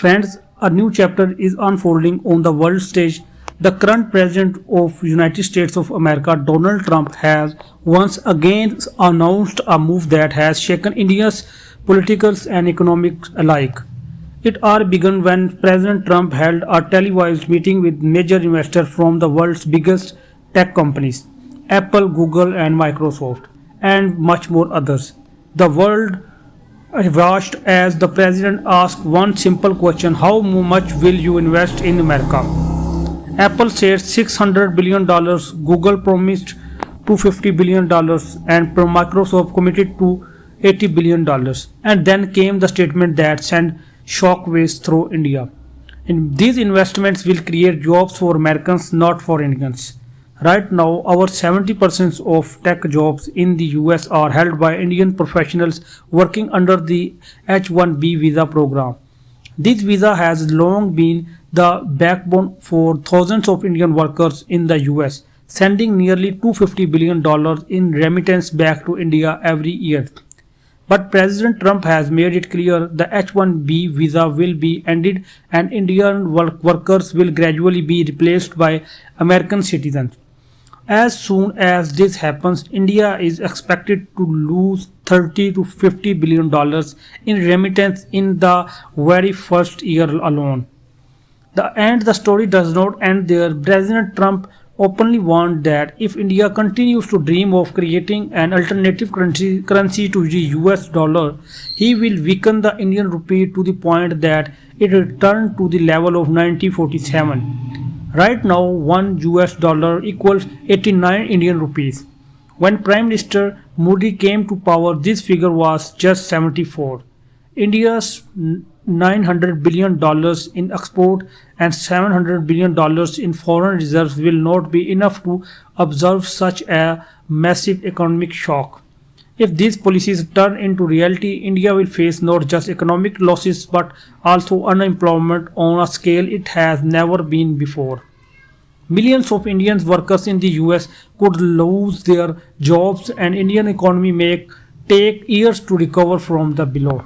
Friends, a new chapter is unfolding on the world stage. The current president of United States of America, Donald Trump, has once again announced a move that has shaken India's political and economic alike. It all began when President Trump held a televised meeting with major investors from the world's biggest tech companies, Apple, Google, and Microsoft, and much more others. The world watched as the president asked one simple question: how much will you invest in America? Apple said $600 billion, Google promised $250 billion, and Microsoft committed to $80 billion. And then came the statement that sent shockwaves through India. And these investments will create jobs for Americans, not for Indians. Right now, over 70% of tech jobs in the US are held by Indian professionals working under the H-1B visa program. This visa has long been the backbone for thousands of Indian workers in the US, sending nearly $250 billion in remittance back to India every year. But President Trump has made it clear the H-1B visa will be ended and Indian workers will gradually be replaced by American citizens. As soon as this happens, India is expected to lose 30 to 50 billion dollars in remittance in the very first year alone. The story does not end there. President Trump openly warned that if India continues to dream of creating an alternative currency to the US dollar, he will weaken the Indian rupee to the point that it returned to the level of 1947. Right now, $1 equals 89 Indian rupees. When Prime Minister Modi came to power, this figure was just 74. India's $900 billion in export and $700 billion in foreign reserves will not be enough to absorb such a massive economic shock. If these policies turn into reality, India will face not just economic losses but also unemployment on a scale it has never been before. Millions of Indian workers in the US could lose their jobs and Indian economy may take years to recover from the below.